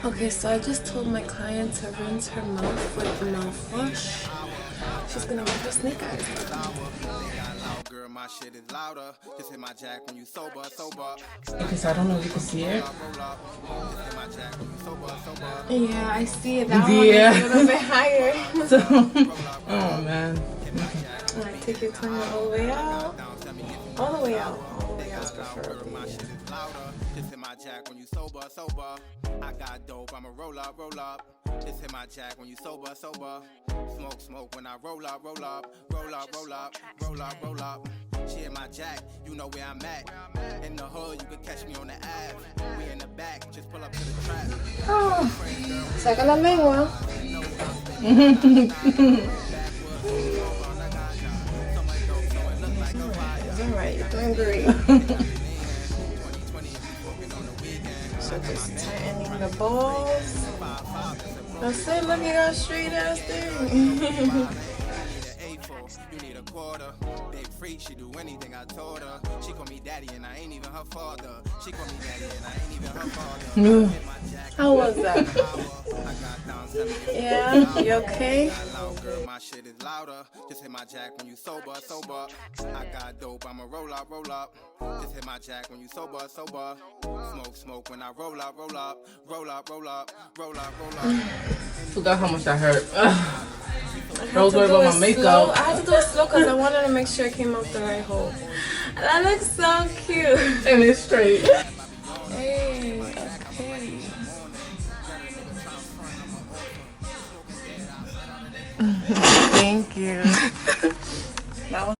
Okay, so I just told my client to rinse her mouth with mouthwash. She's gonna rub her snake eyes. Okay, so I don't know if you can see it. Yeah, I see it. That one is a little bit higher. So, oh man. Alright, take your tongue all the way out. All the way out. All the way out, preferably. This in my jack when you sober. I got dope, I'ma roll up. This in my jack when you sober. Smoke when I roll up. She in my jack, you know where I'm at. In the hood, you can catch me on the Ave. We in the back, just pull up to the trap. Oh, saca la lengua. It's alright, you're doing great. So just tightening the balls. That's it, look, you got a straight ass thing. You need a quarter. Big freak, she do anything I told her. She call me daddy and I ain't even her father. She call me daddy and I ain't even her father. How was that? Yeah, you okay? My shit is louder. Just hit my jack when you sober. I got dope, I'ma roll up. Just hit my jack when you sober. Smoke when I roll up. Forgot how much I hurt. I was worried about my makeup. I had to do it slow because I wanted to make sure it came out the right hole. That looks so cute. And it's straight. Hey, okay. Thank you. That was